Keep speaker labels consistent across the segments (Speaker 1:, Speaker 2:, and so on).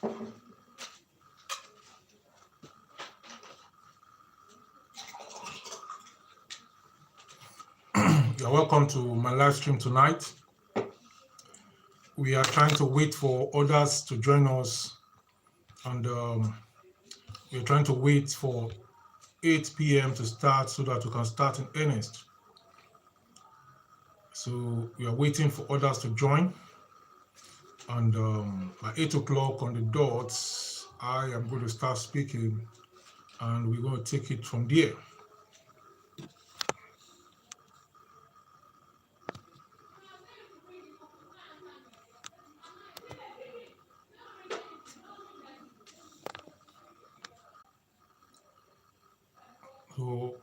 Speaker 1: You're welcome to my live stream tonight. We are trying to wait for others to join us, and we're trying to wait for 8 p.m. to start so that we can start in earnest. So we are waiting for others to join, and by 8 o'clock on the dot, I am going to start speaking, and we're going to take it from there. So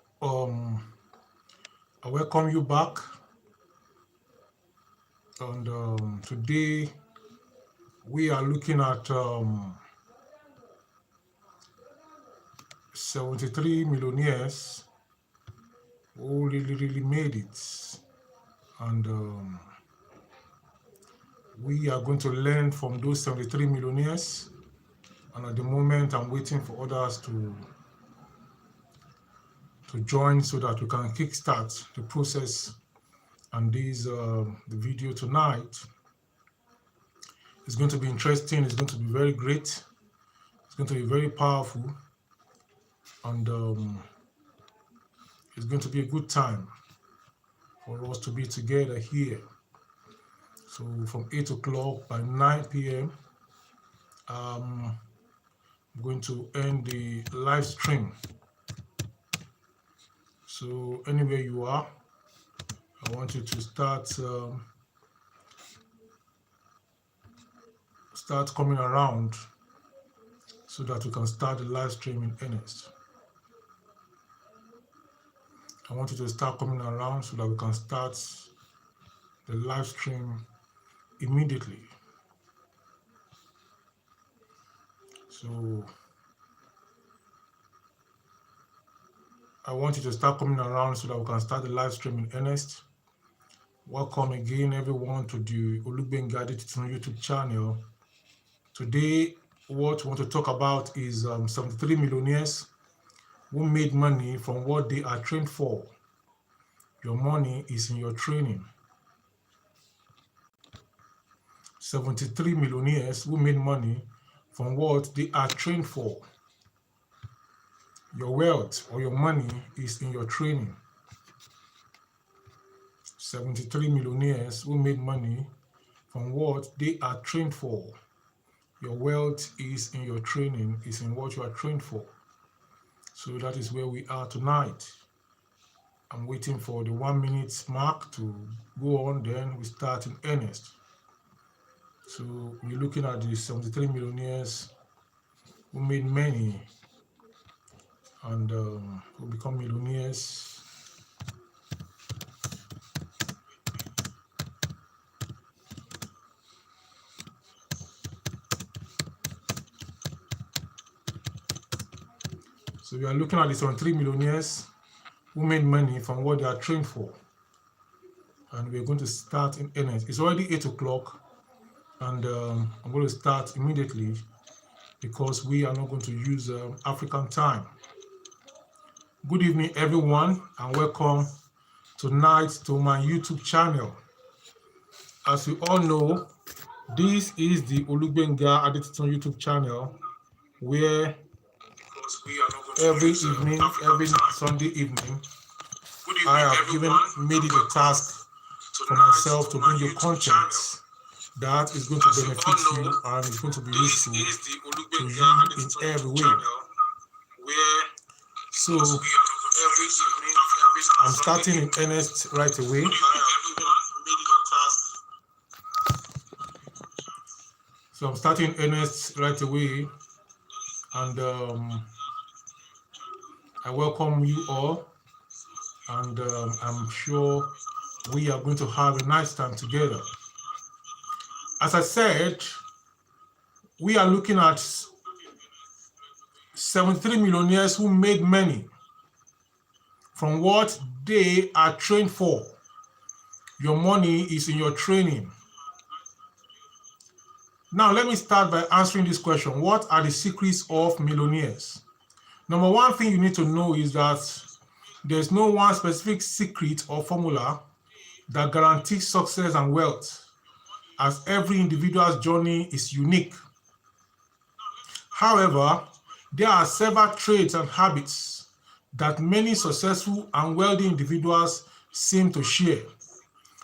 Speaker 1: I welcome you back, and today we are looking at 73 millionaires who really made it, and we are going to learn from those 73 millionaires. And at the moment, I'm waiting for others to join so that we can kickstart the process. And this the video tonight is going to be interesting. It's going to be very great. It's going to be very powerful, and it's going to be a good time for us to be together here. So from 8 o'clock by 9 p.m. I'm going to end the live stream. So anywhere you are, I want you to start coming around so that we can start the live stream in earnest. I want you to start coming around so that we can start the live stream immediately. So I want you to start coming around so that we can start the live stream in earnest. Welcome again, everyone, to the Olugbenga Adetitun YouTube channel. Today, what we want to talk about is 73 millionaires who made money from what they are trained for. Your money is in your training. 73 millionaires who made money from what they are trained for. Your wealth or your money is in your training. 73 millionaires who made money from what they are trained for. Your wealth is in your training, is in what you are trained for. So that is where we are tonight. I'm waiting for the 1 minute mark to go on, then we start in earnest. So we're looking at the 73 millionaires who made money and who become millionaires. So we are looking at the 73 millionaires who made money from what they are trained for. And we're going to start in earnest. It's already 8 o'clock, and I'm going to start immediately because we are not going to use African time. Good evening, everyone, and welcome tonight to my YouTube channel. As you all know, this is the Olugbenga Adetitun YouTube channel, where every evening, every Sunday evening, I have made it a task for myself to bring you content that is going to benefit you and is going to be useful to you in every way. So I'm starting in earnest right away. So I'm starting in earnest right away, and I welcome you all, and I'm sure we are going to have a nice time together. As I said, we are looking at 73 millionaires who made money from what they are trained for. Your money is in your training. Now, let me start by answering this question. What are the secrets of millionaires? Number one thing you need to know is that there's no one specific secret or formula that guarantees success and wealth, as every individual's journey is unique. However, there are several traits and habits that many successful and wealthy individuals seem to share.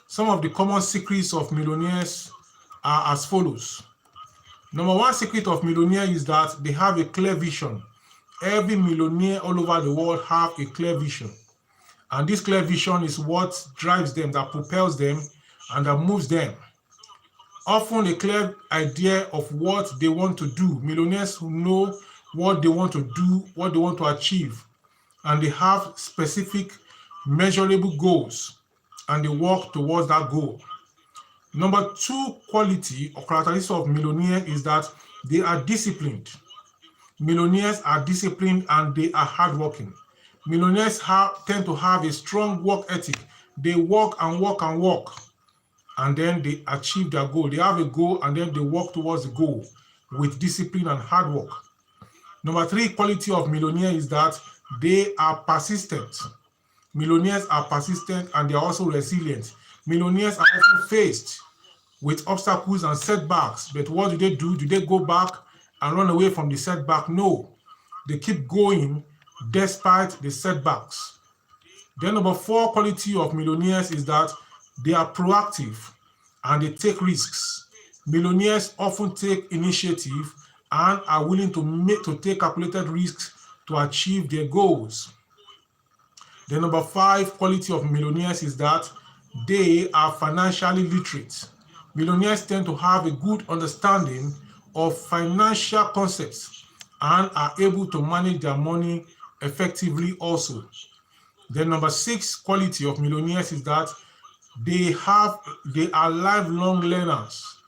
Speaker 1: Some of the common secrets of millionaires are as follows. Number one secret of millionaire is that they have a clear vision. Every millionaire all over the world have a clear vision. And this clear vision is what drives them, that propels them, and that moves them. Often a clear idea of what they want to do. Millionaires who know what they want to do, what they want to achieve, and they have specific measurable goals, and they work towards that goal. Number two quality or characteristic of millionaire is that they are disciplined. Millionaires are disciplined and they are hardworking. Millionaires tend to have a strong work ethic. They work and work and work, and then they achieve their goal. They have a goal and then they work towards the goal with discipline and hard work. Number three quality of millionaire is that they are persistent. Millionaires are persistent and they are also resilient. Millionaires are often faced with obstacles and setbacks, but what do they do? Do they go back and run away from the setback? No, they keep going despite the setbacks. Then number four quality of millionaires is that they are proactive and they take risks. Millionaires often take initiative and are willing to take calculated risks to achieve their goals. The number five quality of millionaires is that they are financially literate. Millionaires tend to have a good understanding of financial concepts and are able to manage their money effectively also. The number six quality of millionaires is that they are lifelong learners.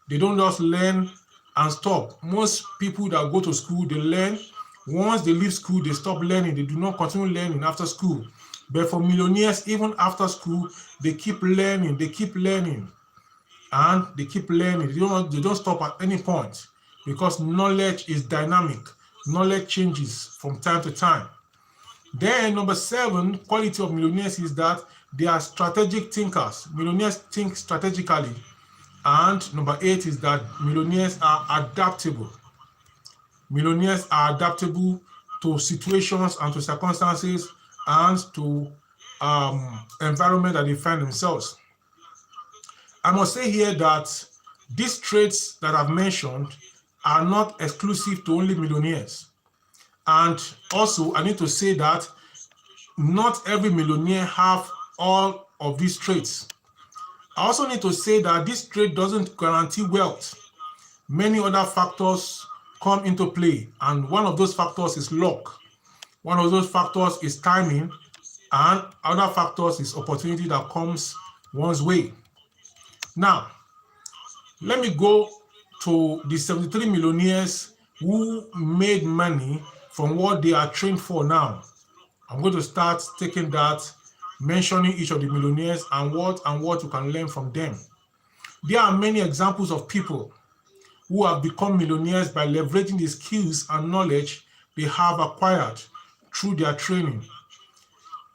Speaker 1: They don't just learn and stop. Most people that go to school, they learn. Once they leave school, they stop learning. They do not continue learning after school. But for millionaires, even after school, they keep learning. They keep learning. And they keep learning. They don't stop at any point because knowledge is dynamic. Knowledge changes from time to time. Then number seven quality of millionaires is that they are strategic thinkers. Millionaires think strategically. And number eight is that millionaires are adaptable. Millionaires are adaptable to situations and to circumstances and to environment that they find themselves. I must say here that these traits that I've mentioned are not exclusive to only millionaires. And also, I need to say that not every millionaire have all of these traits. I also need to say that this trait doesn't guarantee wealth. Many other factors come into play, and one of those factors is luck. One of those factors is timing, and other factors is opportunity that comes one's way. Now, let me go to the 73 millionaires who made money from what they are trained for now. I'm going to start taking that, mentioning each of the millionaires and what you can learn from them. There are many examples of people who have become millionaires by leveraging the skills and knowledge they have acquired through their training.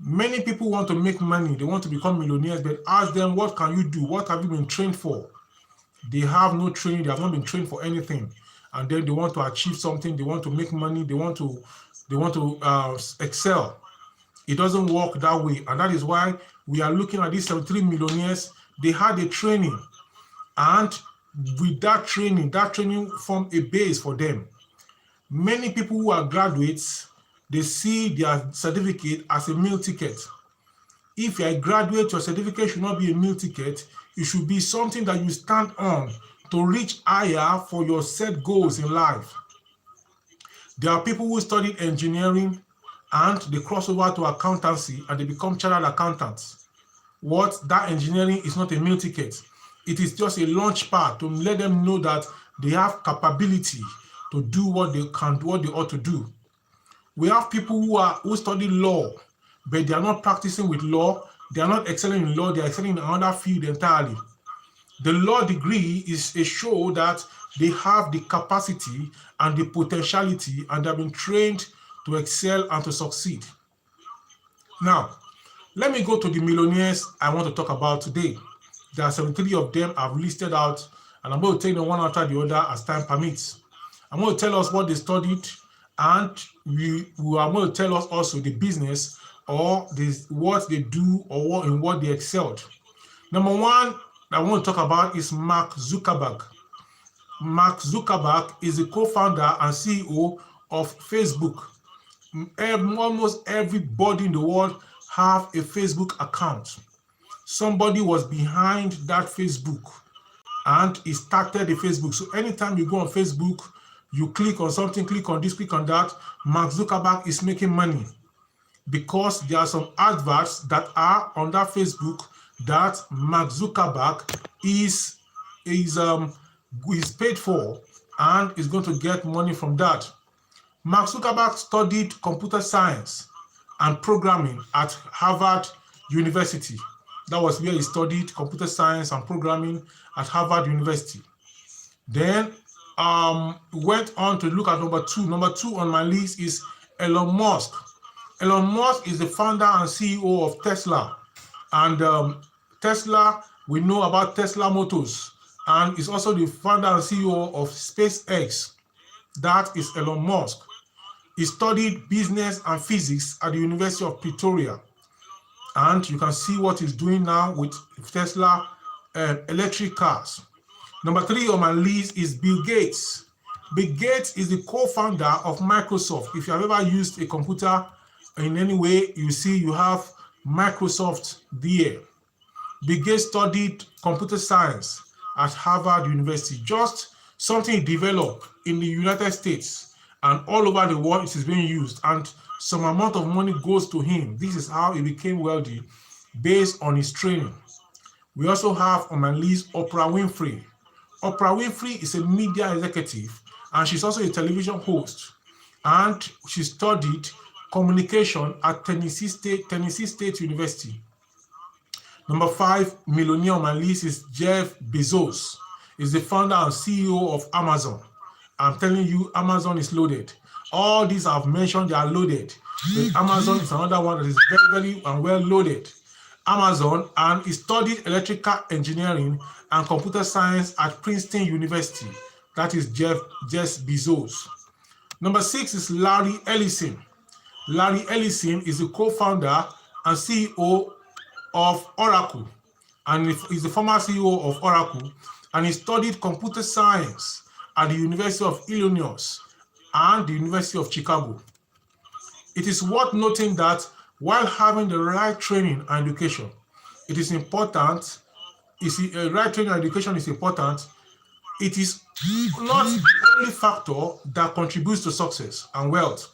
Speaker 1: Many people want to make money, they want to become millionaires, but ask them, what can you do? What have you been trained for? They have no training, they have not been trained for anything. And then they want to achieve something, they want to make money, they want to excel. It doesn't work that way. And that is why we are looking at these 73 millionaires. They had a training. And with that training formed a base for them. Many people who are graduates, they see their certificate as a meal ticket. If you're a graduate, your certificate should not be a meal ticket. It should be something that you stand on to reach higher for your set goals in life. There are people who studied engineering and they cross over to accountancy and they become chartered accountants. That engineering is not a meal ticket. It is just a launch pad to let them know that they have capability to do what they can do, what they ought to do. We have people who study law, but they are not practicing with law. They are not excelling in law. They are excelling in another field entirely. The law degree is a show that they have the capacity and the potentiality, and they've been trained to excel and to succeed. Now, let me go to the millionaires I want to talk about today. There are 73 of them I've listed out, and I'm going to take them one after the other as time permits. I'm going to tell us what they studied, and we are going to tell us also the business or what they do or in what they excelled. Number one I want to talk about is Mark Zuckerberg. Mark Zuckerberg is the co-founder and CEO of Facebook. Almost everybody in the world have a Facebook account. Somebody was behind that Facebook and he started the Facebook. So anytime you go on Facebook, you click on something, click on this, click on that, Mark Zuckerberg is making money because there are some adverts that are on that Facebook that Mark Zuckerberg is paid for and is going to get money from that. Mark Zuckerberg studied computer science and programming at Harvard University. That was where he studied computer science and programming at Harvard University. Then went on to look at number two. Number two on my list is Elon Musk. Elon Musk is the founder and CEO of Tesla. And Tesla, we know about Tesla Motors. And is also the founder and CEO of SpaceX. That is Elon Musk. He studied business and physics at the University of Pretoria. And you can see what he's doing now with Tesla electric cars. Number three on my list is Bill Gates. Bill Gates is the co-founder of Microsoft. If you have ever used a computer in any way, you see you have Microsoft there. Bill Gates studied computer science at Harvard University, just something he developed in the United States, and all over the world it is being used, and some amount of money goes to him. This is how he became wealthy based on his training. We also have on my list Oprah Winfrey. Oprah Winfrey is a media executive and she's also a television host, and she studied communication at Tennessee State University. Number five millionaire on my list is Jeff Bezos. He's the founder and CEO of Amazon. I'm telling you, Amazon is loaded. All these I've mentioned, they are loaded. But Amazon is another one that is very, very well loaded. Amazon, and he studied electrical engineering and computer science at Princeton University. That is Jeff Bezos. Number six is Larry Ellison. Larry Ellison is the co-founder and CEO of Oracle, and he's the former CEO of Oracle, and he studied computer science at the University of Illinois and the University of Chicago. It is worth noting that while having the right training and education, it is important. Right training and education is important. It is not the only factor that contributes to success and wealth.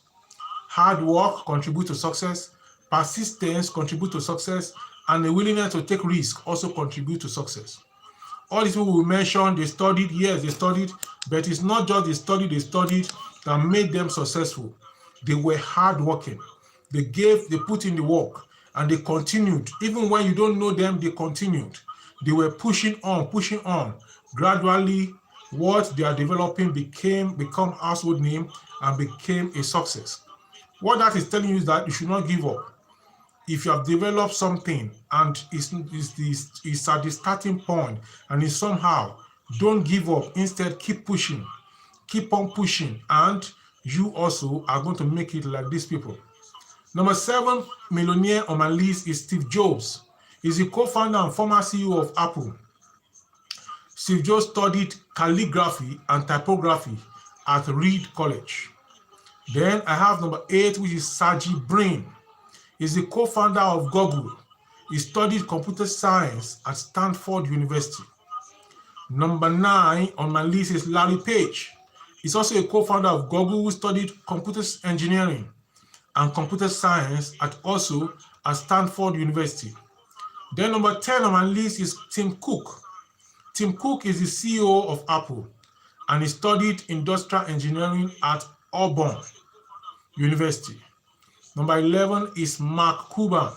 Speaker 1: Hard work contributes to success, persistence contributes to success, and the willingness to take risks also contribute to success. All these people we mentioned, they studied, yes, they studied, but it's not just they studied that made them successful. They were hardworking. They put in the work, and they continued. Even when you don't know them, they continued. They were pushing on. Gradually, what they are developing become household name and became a success. What that is telling you is that you should not give up. If you have developed something and it's at the starting point and it's somehow, don't give up. Instead, keep pushing. Keep on pushing, and you also are going to make it like these people. Number seven millionaire on my list is Steve Jobs. He's the co-founder and former CEO of Apple. Steve Jobs studied calligraphy and typography at Reed College. Then I have number eight, which is Sergey Brin. He's the co-founder of Google. He studied computer science at Stanford University. Number nine on my list is Larry Page. He's also a co-founder of Google, who studied computer engineering and computer science at Stanford University. Then number 10 on my list is Tim Cook. Tim Cook is the CEO of Apple, and he studied industrial engineering at Auburn University. Number 11 is Mark Cuban.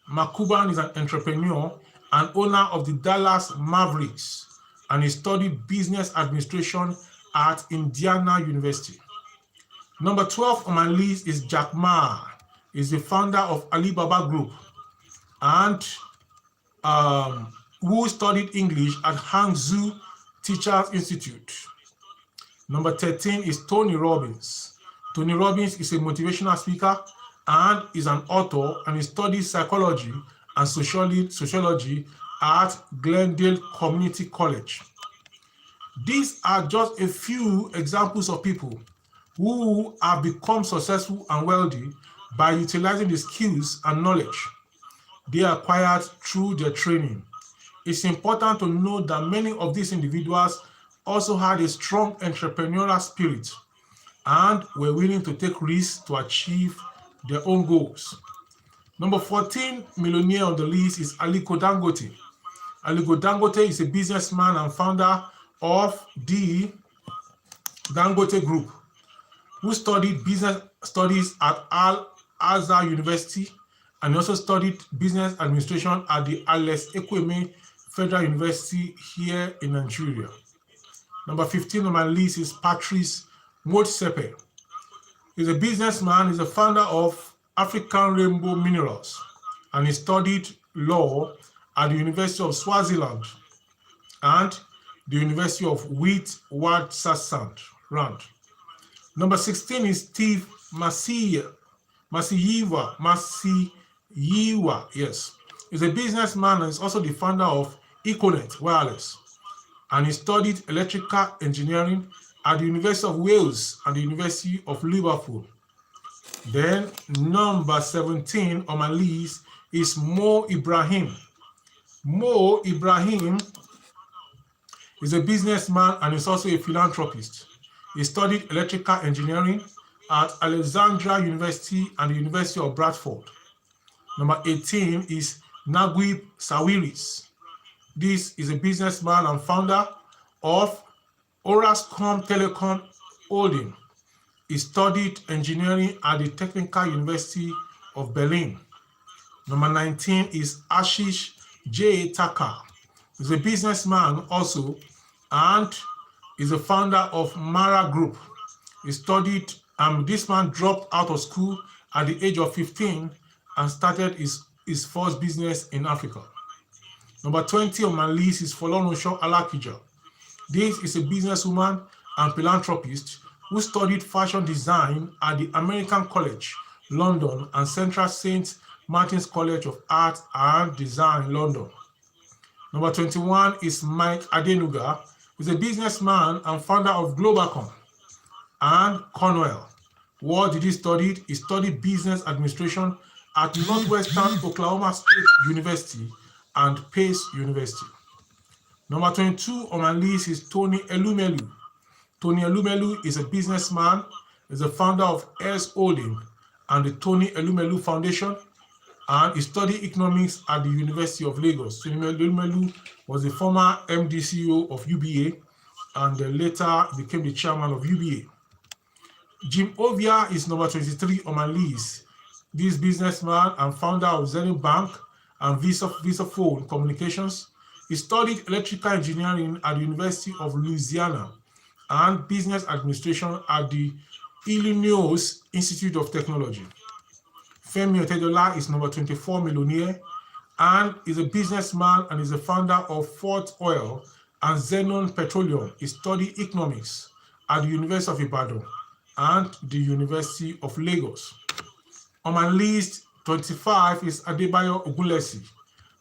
Speaker 1: Mark Cuban is an entrepreneur and owner of the Dallas Mavericks. and he studied business administration at Indiana University. Number 12 on my list is Jack Ma. He's the founder of Alibaba Group and who studied English at Hangzhou Teachers Institute. Number 13 is Tony Robbins. Tony Robbins is a motivational speaker and is an author, and he studies psychology and sociology at Glendale Community College. These are just a few examples of people who have become successful and wealthy by utilizing the skills and knowledge they acquired through their training. It's important to note that many of these individuals also had a strong entrepreneurial spirit and were willing to take risks to achieve their own goals. Number 14 millionaire on the list is Aliko Dangote. Aliko Dangote is a businessman and founder of the Dangote Group, who studied business studies at Al-Azhar University, and he also studied business administration at the Alex Ekweme Federal University here in Nigeria. Number 15 on my list is Patrice Motsepe. He's a businessman, he's a founder of African Rainbow Minerals, and he studied law at the University of Swaziland and the University of Witwatersrand. Number 16 is Steve Masiyiwa, yes. He's a businessman and is also the founder of Econet Wireless, and he studied electrical engineering at the University of Wales and the University of Liverpool. Then number 17 on my list is Mo Ibrahim. Mo Ibrahim is a businessman and is also a philanthropist. He studied electrical engineering at Alexandria University and the University of Bradford. Number 18 is Naguib Sawiris. This is a businessman and founder of Orascom Telecom Holding. He studied engineering at the Technical University of Berlin. Number 19 is Ashish J. Thakur. He's a businessman also and is a founder of Mara Group. He studied, this man dropped out of school at the age of 15 and started his first business in Africa. Number 20 on my list is Folorunsho Alakija. This is a businesswoman and philanthropist who studied fashion design at the American College, London, and Central St. Martin's College of Art and Design, London. Number 21 is Mike Adenuga, who is a businessman and founder of Globacom and Cornell. What did he study? He studied business administration at Northwestern Oklahoma State University and Pace University. Number 22 on my list is Tony Elumelu. Tony Elumelu is a businessman, is a founder of S Holding and the Tony Elumelu Foundation, and he studied economics at the University of Lagos. Tony Elumelu was the former MD CEO of UBA and later became the chairman of UBA. Jim Ovia is number 23 on my list. This businessman and founder of Zenith Bank and Visaphone Communications. He studied electrical engineering at the University of Louisiana and business administration at the Illinois Institute of Technology. Femi Otedola is number 24 millionaire and is a businessman and is the founder of Fort Oil and Zenon Petroleum. He studied economics at the University of Ibadan and the University of Lagos. On my list, 25 is Adebayo Ogunlesi.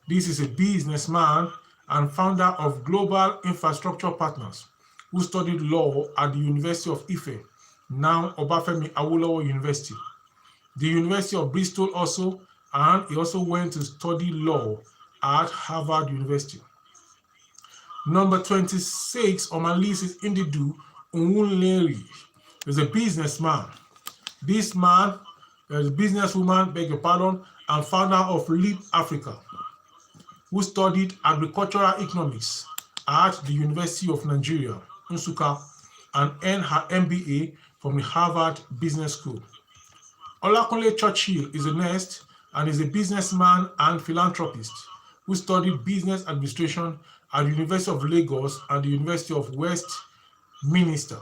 Speaker 1: This is a businessman and founder of Global Infrastructure Partners, who studied law at the University of Ife, now Obafemi Awolowo University, the University of Bristol also, and he also went to study law at Harvard University. Number 26 on my list is Indidu Unwuleri. He's a businessman. This man is a businesswoman, beg your pardon, and founder of Leap Africa, who studied agricultural economics at the University of Nigeria, Nsukka, and earned her MBA from the Harvard Business School. Olakunle Churchill is the next and is a businessman and philanthropist who studied business administration at the University of Lagos and the University of Westminster.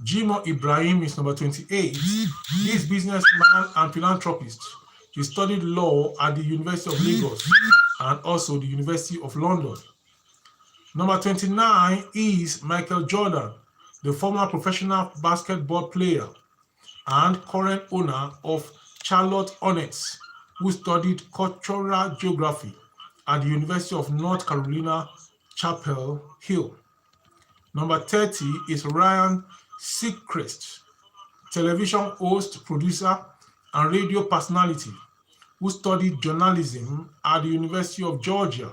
Speaker 1: Jimoh Ibrahim is number 28. This businessman and philanthropist. He studied law at the University of Lagos and also the University of London. Number 29 is Michael Jordan, the former professional basketball player and current owner of Charlotte Hornets, who studied cultural geography at the University of North Carolina, Chapel Hill. Number 30 is Ryan Seacrest, television host, producer, and radio personality, who studied journalism at the University of Georgia.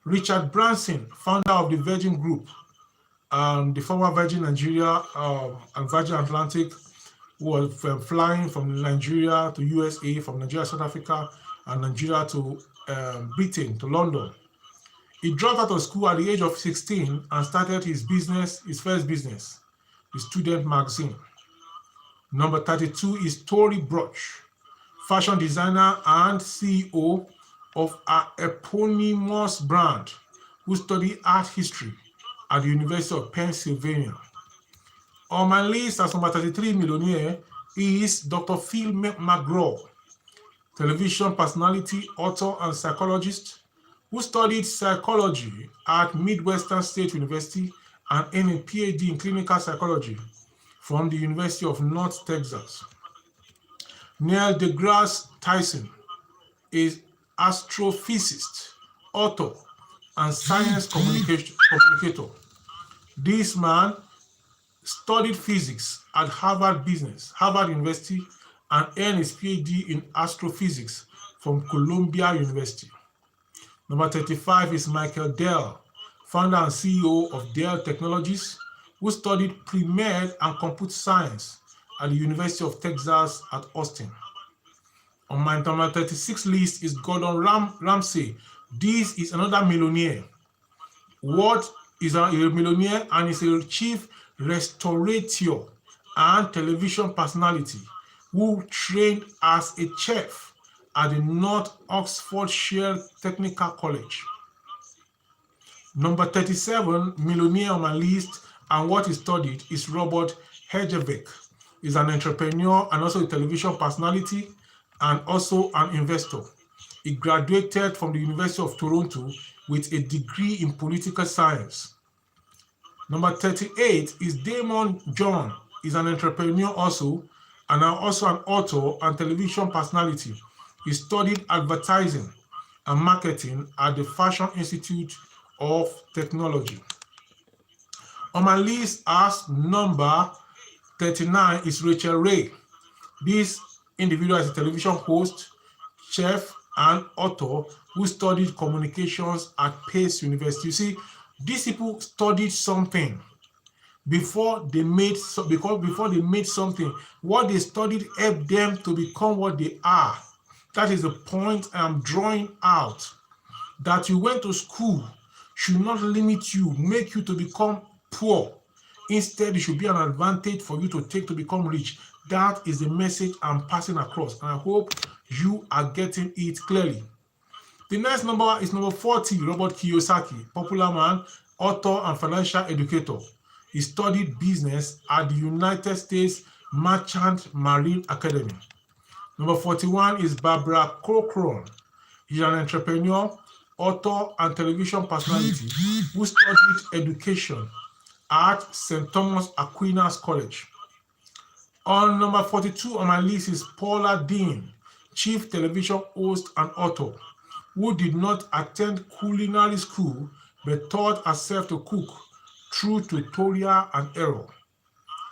Speaker 1: Richard Branson, founder of the Virgin Group, the former Virgin Nigeria and Virgin Atlantic, who was flying from Nigeria to USA, from Nigeria to South Africa, and Nigeria to Britain, to London. He dropped out of school at the age of 16 and started his first business, the Student Magazine. Number 32 is Tory Burch, fashion designer and CEO of an eponymous brand, who studied art history at the University of Pennsylvania. On my list as number 33 millionaire is Dr. Phil McGraw, television personality, author, and psychologist, who studied psychology at Midwestern State University and earned a PhD in clinical psychology from the University of North Texas. Neil deGrasse Tyson is astrophysicist, author, and science communicator. This man studied physics at Harvard University, and earned his PhD in astrophysics from Columbia University. Number 35 is Michael Dell, founder and CEO of Dell Technologies, who studied pre-med and computer science at the University of Texas at Austin. On my number 36 list is Gordon Ramsay. This is another millionaire. What is a millionaire? And is a chief restaurateur and television personality who trained as a chef at the North Oxfordshire Technical College. Number 37 millionaire on my list and what he studied is Robert Herjavec. He's an entrepreneur and also a television personality and also an investor. He graduated from the University of Toronto with a degree in political science. Number 38 is Damon John. He's an entrepreneur also, and also an author and television personality. He studied advertising and marketing at the Fashion Institute of Technology. On my list as number 39 is Rachel Ray. This individual is a television host, chef, and author who studied communications at Pace University. You see, these people studied something before they made something. What they studied helped them to become what they are. That is the point I am drawing out. That you went to school should not limit you, make you to become poor. Instead, it should be an advantage for you to take to become rich. That is the message I'm passing across, and I hope you are getting it clearly. The next number is number 40, Robert Kiyosaki, popular man, author, and financial educator. He studied business at the United States Merchant Marine Academy. Number 41 is Barbara Corcoran. She's an entrepreneur, author, and television personality who studied education at St. Thomas Aquinas College. On number 42 on my list is Paula Dean, chief television host and author, who did not attend culinary school but taught herself to cook through tutorial and error,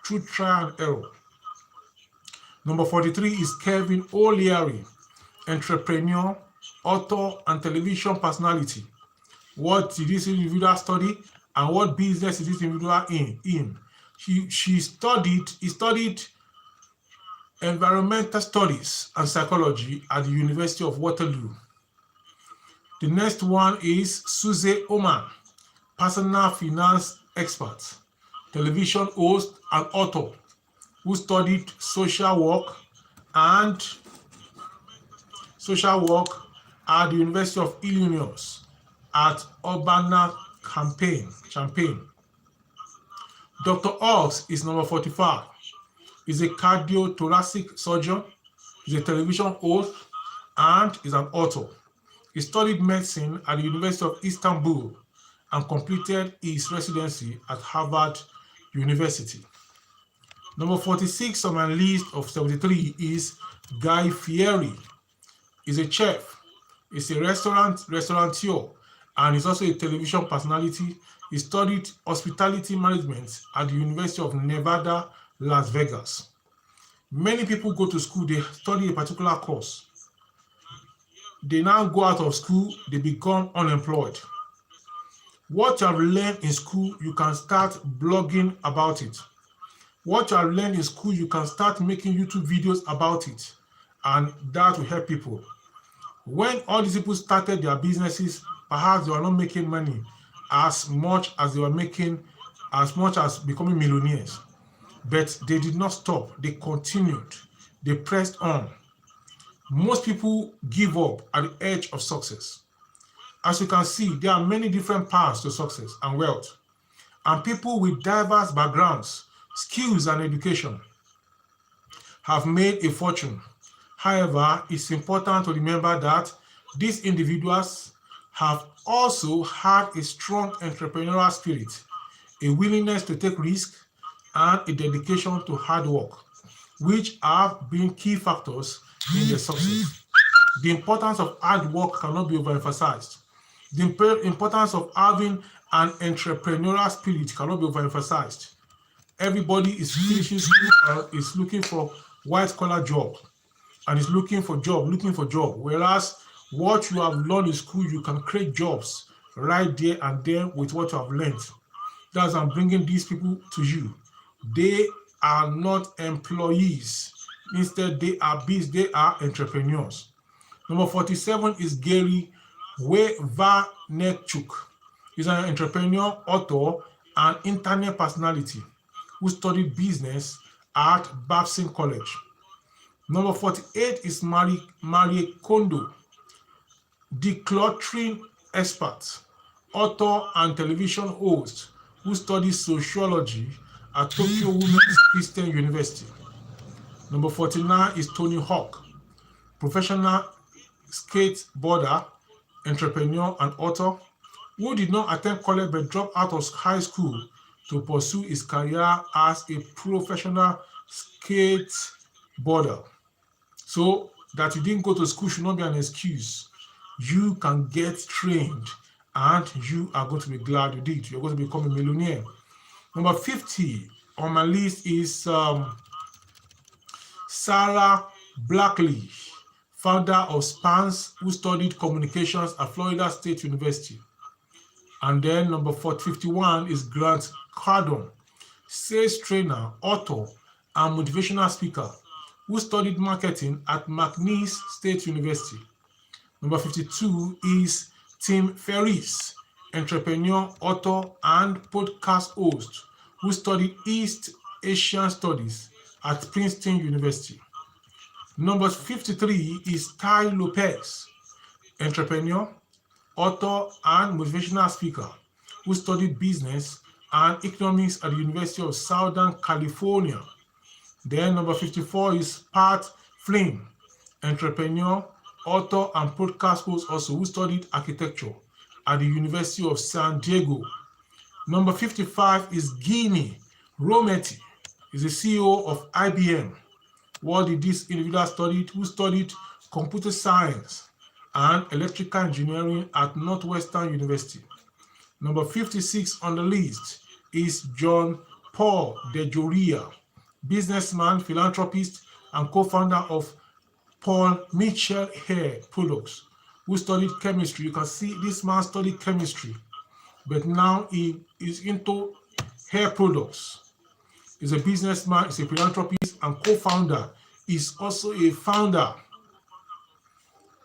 Speaker 1: through trial and error. Number 43 is Kevin O'Leary, entrepreneur, author, and television personality. What did this individual study and what business is this individual in? He studied environmental studies and psychology at the University of Waterloo. The next one is Suze Oman, personal finance expert, television host, and author, who studied social work at the University of Illinois at Urbana-Champaign. Dr. Ox is number 45. He's a cardiothoracic surgeon, he's a television host, and is an author. He studied medicine at the University of Istanbul and completed his residency at Harvard University. Number 46 on my list of 73 is Guy Fieri. He's a chef, he's a restaurateur, and he's also a television personality. He studied hospitality management at the University of Nevada, Las Vegas. Many people go to school, they study a particular course. They now go out of school, they become unemployed. What you have learned in school, you can start blogging about it. What you have learned in school, you can start making YouTube videos about it, and that will help people. When all these people started their businesses, perhaps they were not making money as much as they were making, as much as becoming millionaires. But they did not stop. They continued. They pressed on. Most people give up at the edge of success. As you can see, there are many different paths to success and wealth. And people with diverse backgrounds, skills, and education have made a fortune. However, it's important to remember that these individuals have also had a strong entrepreneurial spirit, a willingness to take risks, and a dedication to hard work, which have been key factors in their success. The importance of hard work cannot be overemphasized. The importance of having an entrepreneurial spirit cannot be overemphasized. Everybody is finishing school, is looking for white-collar job, and is looking for job. Whereas what you have learned in school, you can create jobs right there and then with what you have learned. That's I'm bringing these people to you. They are not employees. Instead, they are entrepreneurs. Number 47 is Gary Vaynerchuk. He's an entrepreneur, author, and internet personality who studied business at Babson College. Number 48 is Marie Kondo, decluttering expert, author, and television host who studies sociology at Tokyo Women's Christian University. Number 49 is Tony Hawk, professional skateboarder, entrepreneur, and author who did not attend college but dropped out of high school to pursue his career as a professional skateboarder. So that you didn't go to school should not be an excuse. You can get trained and you are going to be glad you did. You're going to become a millionaire. Number 50 on my list is Sarah Blackley, founder of Spans, who studied communications at Florida State University. And then number 51 is Grant Cardone, sales trainer, author, and motivational speaker, who studied marketing at McNeese State University. Number 52 is Tim Ferriss, entrepreneur, author, and podcast host, who studied East Asian Studies at Princeton University. Number 53 is Ty Lopez, entrepreneur, author, and motivational speaker, who studied business and economics at the University of Southern California. Then number 54 is Pat Flynn, entrepreneur, author, and podcast host also, who studied architecture at the University of San Diego. Number 55 is Guinea Rometty. He's the CEO of IBM. What did this individual study? Who studied computer science and electrical engineering at Northwestern University. Number 56 on the list is John Paul DeJoria, businessman, philanthropist, and co-founder of Paul Mitchell Hair Products, who studied chemistry. You can see this man studied chemistry, but now he is into hair products. He's a businessman, he's a philanthropist, and co-founder. He's also a founder.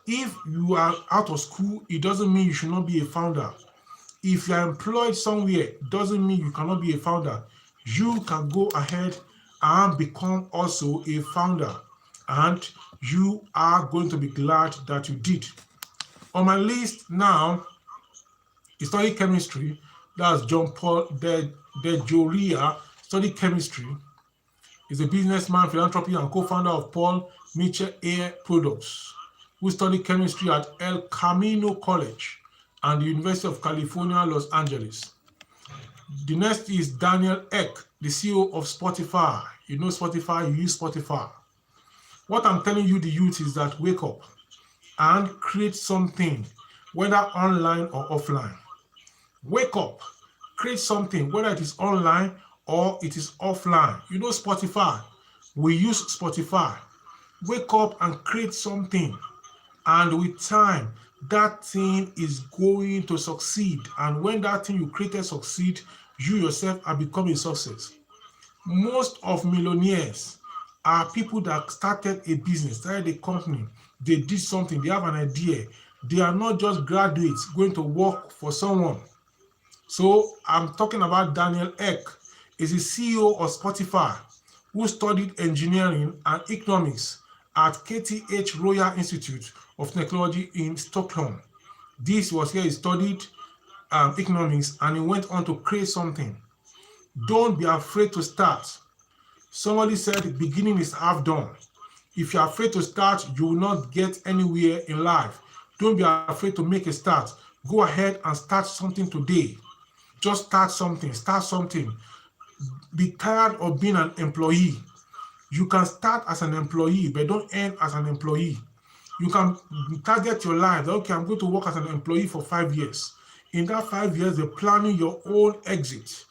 Speaker 1: If you are out of school, it doesn't mean you should not be a founder. If you are employed somewhere, it doesn't mean you cannot be a founder. You can go ahead and become also a founder, and you are going to be glad that you did. On my list now, he studied chemistry. That's John Paul De Joria, studied chemistry. He's a businessman, philanthropist, and co-founder of Paul Mitchell Air Products, who studied chemistry at El Camino College and the University of California, Los Angeles. The next is Daniel Ek, the CEO of Spotify. You know Spotify, you use Spotify. What I'm telling you, the youth, is that wake up and create something, whether online or offline. Wake up, create something, whether it is online or it is offline. You know Spotify, we use Spotify. Wake up and create something, and with time, that thing is going to succeed. And when that thing you created succeed, you yourself are becoming a success. Most of millionaires are people that started a business, started a company, they did something, they have an idea. They are not just graduates going to work for someone. So I'm talking about Daniel Ek. He's the CEO of Spotify, who studied engineering and economics at KTH Royal Institute of Technology in Stockholm. This was where he studied economics, and he went on to create something. Don't be afraid to start. Somebody said beginning is half done. If you're afraid to start, you will not get anywhere in life. Don't be afraid to make a start. Go ahead and start something today. Just start something. Start something. Be tired of being an employee. You can start as an employee, but don't end as an employee. You can target your life. Okay, I'm going to work as an employee for 5 years. In that 5 years, you're planning your own exit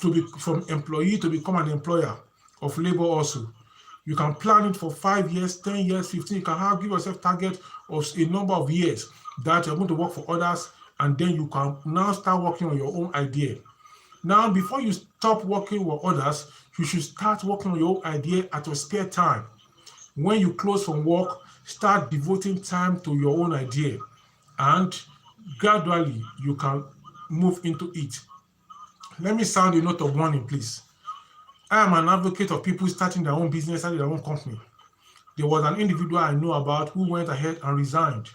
Speaker 1: to be from employee to become an employer of labor also. You can plan it for 5 years, 10 years, 15. You can give yourself target of a number of years that you're going to work for others, and then you can now start working on your own idea. Now, before you stop working with others, you should start working on your own idea at your spare time. When you close from work, start devoting time to your own idea, and gradually you can move into it. Let me sound a note of warning, please. I am an advocate of people starting their own business, starting their own company. There was an individual I know about who went ahead and resigned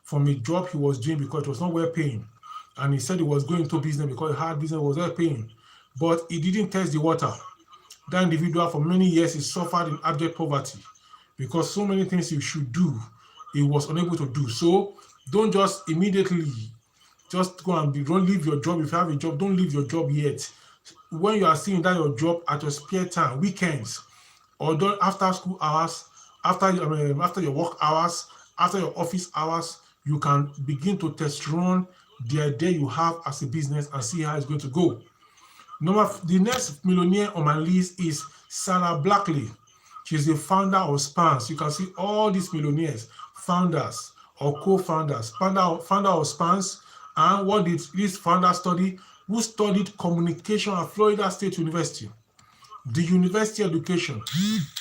Speaker 1: from a job he was doing because it was not well paying. And he said he was going into business because he had business was well paying. But he didn't test the water. That individual, for many years, he suffered in abject poverty because so many things he should do, he was unable to do. So don't just immediately just go and don't leave your job. If you have a job, don't leave your job yet. When you are seeing that your job at your spare time, weekends, or after school hours, after your work hours, after your office hours, you can begin to test run the idea you have as a business and see how it's going to go. The next millionaire on my list is Sarah Blackley. She's the founder of Spans. You can see all these millionaires, founders or co-founders, founder of Spans. And what did this founder study? Who studied communication at Florida State University. The university education,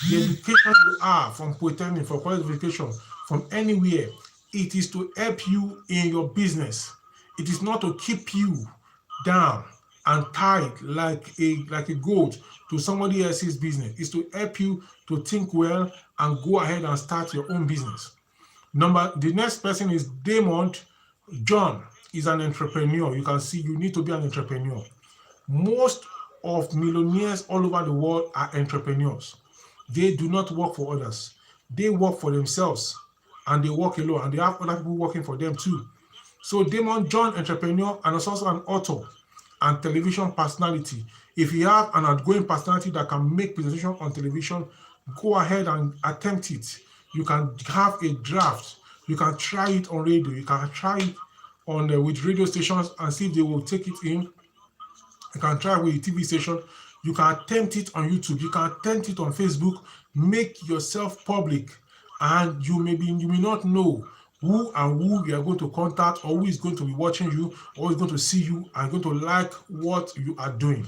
Speaker 1: the education you are from Polytechnic, for college education, from anywhere, it is to help you in your business. It is not to keep you down and tied like a goat to somebody else's business. It's to help you to think well and go ahead and start your own business. The next person is Damon John. Is an entrepreneur. You can see you need to be an entrepreneur. Most of millionaires all over the world are entrepreneurs. They do not work for others. They work for themselves, and they work alone, and they have other people working for them too. So Damon John, entrepreneur, and is also an author and television personality. If you have an outgoing personality that can make presentation on television, go ahead and attempt it. You can have a draft. You can try it on radio. You can try it with radio stations and see if they will take it in. You can try with a TV station. You can attempt it on YouTube. You can attempt it on Facebook. Make yourself public, and you may not know who you are going to contact, or who is going to be watching you, or is going to see you and going to like what you are doing.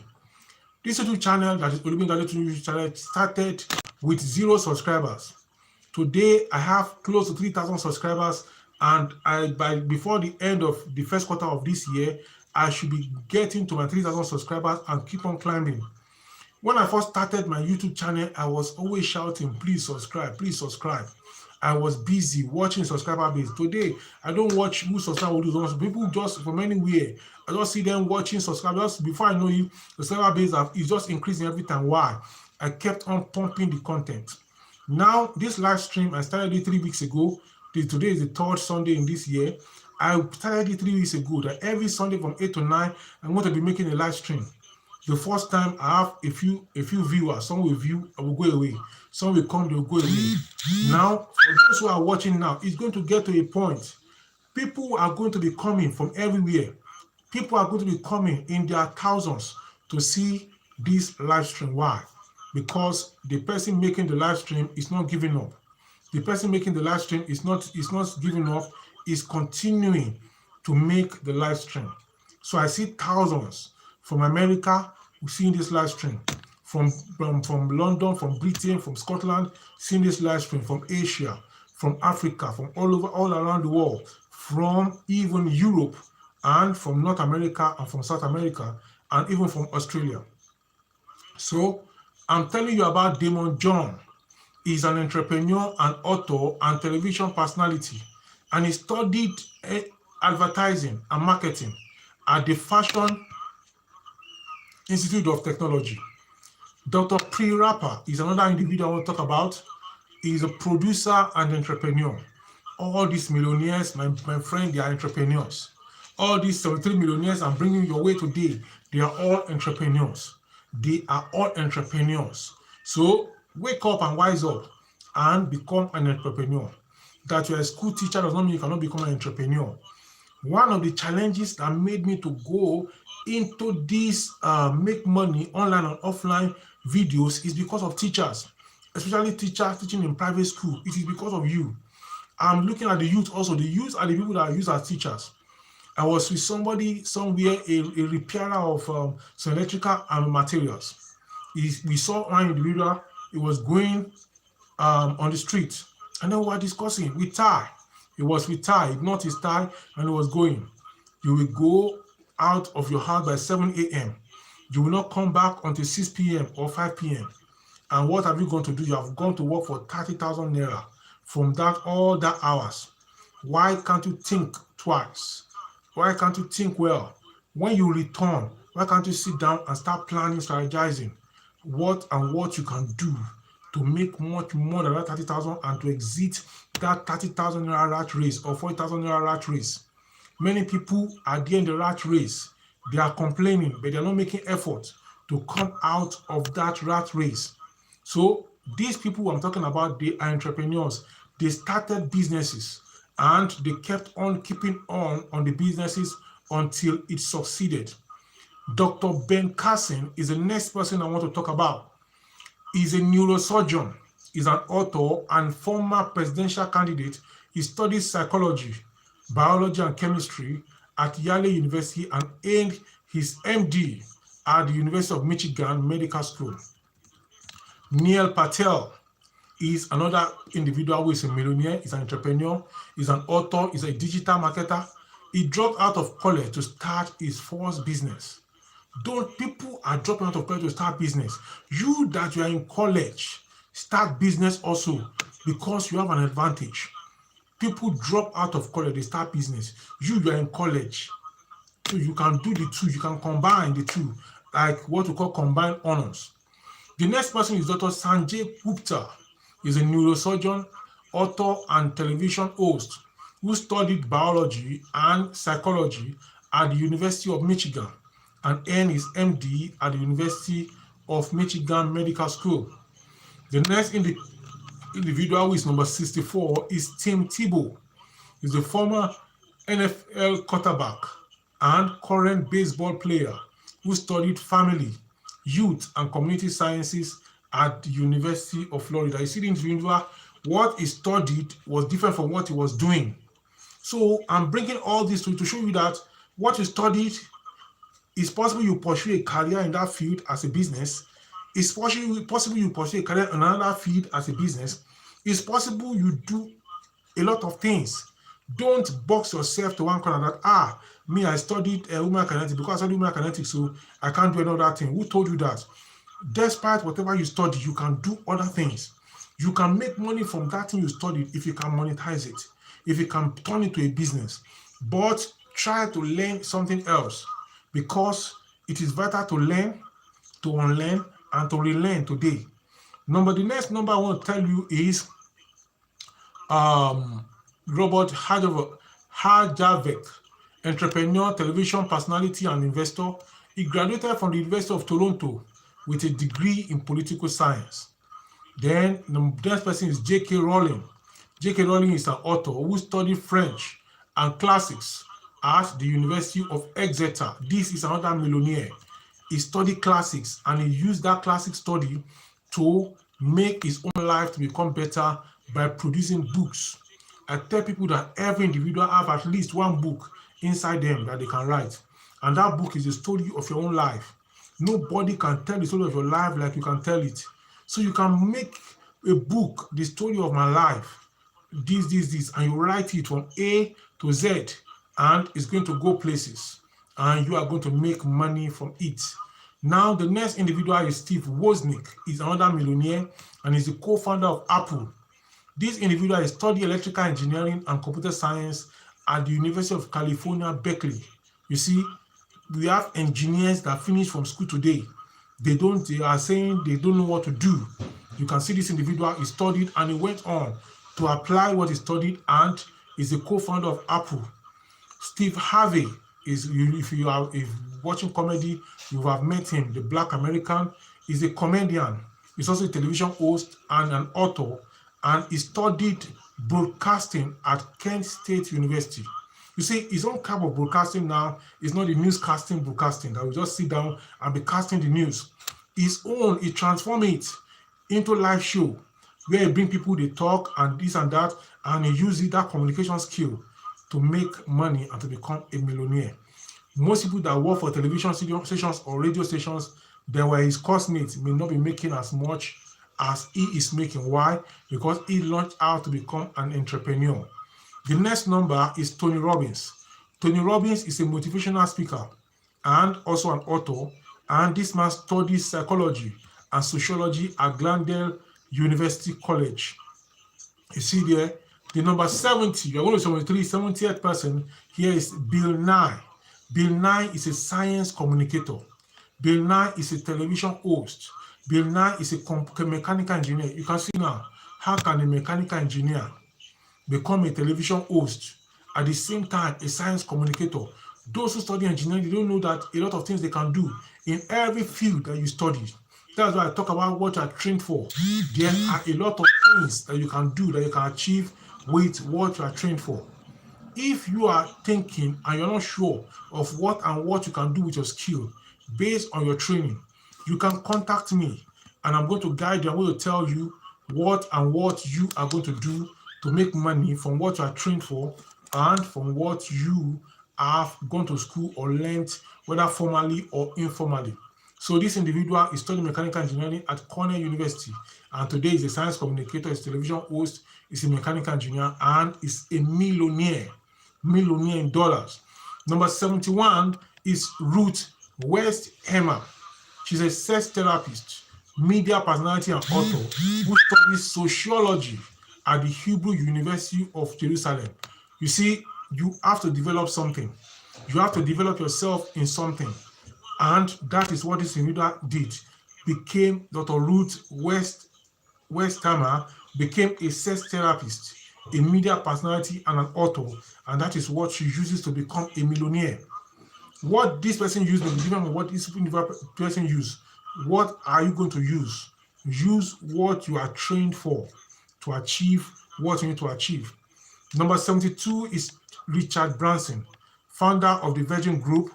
Speaker 1: This YouTube channel, that is Olugbenga Adetitun YouTube channel, started with 0 subscribers. Today I have close to 3,000 subscribers, and before the end of the first quarter of this year, I should be getting to my 3,000 subscribers and keep on climbing. When I first started my YouTube channel, I was always shouting, please subscribe, please subscribe. I was busy watching subscriber base. Today, I don't watch who subscribe or those people just from anywhere. I just see them watching subscribers. Before I know it, the subscriber base is just increasing every time. Why? I kept on pumping the content. Now, this live stream, I started it 3 weeks ago. Today is the third Sunday in this year. I started it 3 weeks ago that every Sunday from 8 to 9, I'm going to be making a live stream. The first time I have a few viewers, some will view, I will go away. Some will come, they will go away. Now, for those who are watching now, it's going to get to a point. People are going to be coming from everywhere. People are going to be coming in their thousands to see this live stream. Why? Because the person making the live stream is not giving up. The person making the live stream is not giving up, is continuing to make the live stream. So I see thousands from America who seeing this live stream, from London, from Britain, from Scotland, seeing this live stream, from Asia, from Africa, from all around the world, from even Europe, and from North America, and from South America, and even from Australia. So I'm telling you about Damon John. He's an entrepreneur, an author, and television personality, and he studied advertising and marketing at the Fashion Institute of Technology. Dr. Pri Rapper is another individual I want to talk about. He's a producer and entrepreneur. All these millionaires, my friend, they are entrepreneurs. All these 73 millionaires I'm bringing your way today, they are all entrepreneurs. They are all entrepreneurs. So wake up and wise up and become an entrepreneur. That you're a school teacher does not mean you cannot become an entrepreneur. One of the challenges that made me to go into this make money online and offline videos is because of teachers, especially teachers teaching in private school. It is because of you. I'm looking at the youth also. The youth are the people that are used as teachers. I was with somebody somewhere, a repairer of some electrical materials. We saw one individual, he was going on the street, and then we were discussing with tie. It was with tie, not his tie, and it was going. You will go out of your house by 7 a.m. You will not come back until 6 p.m. or 5 p.m. And what have you gone to do? You have gone to work for 30,000 naira from that all that hours. Why can't you think twice? Why can't you think well? When you return, why can't you sit down and start planning, strategizing what you can do to make much more than that 30,000 and to exit that 30,000 naira rat race or 40,000 naira rat race? Many people are there in the rat race. They are complaining, but they are not making effort to come out of that rat race. So these people I'm talking about, they are entrepreneurs. They started businesses and they kept on keeping on the businesses until it succeeded. Dr. Ben Carson is the next person I want to talk about. He's a neurosurgeon, he's an author and former presidential candidate. He studies psychology, biology, and chemistry at Yale University and earned his MD at the University of Michigan Medical School. Neil Patel is another individual who is a millionaire, is an entrepreneur, is an author, is a digital marketer. He dropped out of college to start his first business. People are dropping out of college to start business. You that you are in college, start business also because you have an advantage. People drop out of college, they start business. You are in college, so you can do the two. You can combine the two, like what we call combined honors. The next person is Dr. Sanjay Gupta. He's a neurosurgeon, author, and television host who studied biology and psychology at the University of Michigan and earned his MD at the University of Michigan Medical School. The next individual who is number 64 is Tim Tebow. He's a former NFL quarterback and current baseball player who studied family, youth, and community sciences at the University of Florida. You see the individual, what he studied was different from what he was doing. So I'm bringing all this to show you that what you studied is possible you pursue a career in that field as a business. It's possible you pursue a career in another field as a business. It's possible you do a lot of things. Don't box yourself to one corner that, me, I studied human kinetics. Because I studied human kinetics, so I can't do another thing. Who told you that? Despite whatever you study, you can do other things. You can make money from that thing you studied if you can monetize it, if you can turn it to a business. But try to learn something else, because it is vital to learn, to unlearn, and to relearn today. The next number I want to tell you is um, Robert Harjavet, entrepreneur, television personality, and investor. He graduated from the University of Toronto with a degree in political science. Then the next person is J.K. Rowling. J.K. Rowling is an author who studied French and classics at the University of Exeter. This is another millionaire. He studied classics and he used that classic study to make his own life to become better by producing books. I tell people that every individual have at least one book inside them that they can write. And that book is the story of your own life. Nobody can tell the story of your life like you can tell it. So you can make a book, the story of my life, this, and you write it from A to Z, and it's going to go places, and you are going to make money from it. Now, the next individual is Steve Wozniak. He's another millionaire, and he's the co-founder of Apple. This individual is studying electrical engineering and computer science at the University of California, Berkeley. You see, we have engineers that finish from school today. They are saying they don't know what to do. You can see this individual, he studied and he went on to apply what he studied and is a co-founder of Apple. Steve Harvey is, if you are watching comedy, you have met him, the Black American. He's a comedian. He's also a television host and an author, and he studied broadcasting at Kent State University. You see, his own type of broadcasting now is not the newscasting broadcasting that will just sit down and be casting the news. His own, he transformed it into live show where he bring people, they talk and this and that, and he uses that communication skill to make money and to become a millionaire. Most people that work for television stations or radio stations that were his classmates may not be making as much as he is making. Why? Because he launched out to become an entrepreneur. The next number is Tony Robbins. Tony Robbins is a motivational speaker and also an author, and this man studies psychology and sociology at Glendale University College. You see there, the number 70, you're going to 73, 70th person here is Bill Nye. Bill Nye is a science communicator. Bill Nye is a television host. Bill Nye is a mechanical engineer. You can see now, how can a mechanical engineer become a television host at the same time a science communicator? Those who study engineering, they don't know that a lot of things they can do in every field that you study. That's why I talk about what you're trained for. There are a lot of things that you can do, that you can achieve with what you are trained for. If you are thinking and you're not sure of what you can do with your skill based on your training, you can contact me and I'm going to guide you. I'm going to tell you what you are going to do to make money from what you are trained for and from what you have gone to school or learned, whether formally or informally. So this individual is studying mechanical engineering at Cornell University, and today is a science communicator, is a television host, is a mechanical engineer, and is a millionaire in dollars. Number 71 is Ruth Westheimer. She's a sex therapist, media personality, and author who studies sociology at the Hebrew University of Jerusalem. You see, you have to develop something. You have to develop yourself in something. And that is what this individual did. Became Dr. Ruth Westheimer, became a sex therapist, a media personality, and an author. And that is what she uses to become a millionaire. What this person used may be different from what this person used. What are you going to use? Use what you are trained for to achieve what you need to achieve. Number 72 is Richard Branson, founder of the Virgin Group.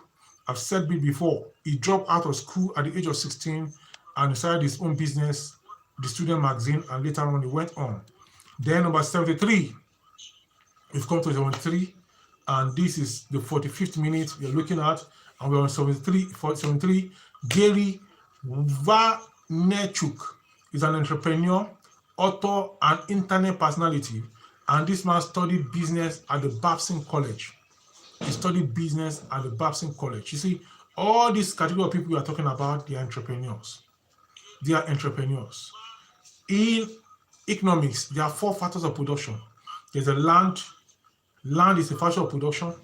Speaker 1: I've said it before. He dropped out of school at the age of 16 and started his own business, the Student Magazine, and later on he went on. Then number 73, we've come to 73, and this is the 45th minute we're looking at, and we're on 73. Gary Vaynerchuk is an entrepreneur, author, and internet personality, and this man studied business at the Babson College. He studied business at the Babson College. You see, all these category of people we are talking about, they are entrepreneurs. They are entrepreneurs. In economics, there are 4 factors of production. There's a land. Land is a factor of production.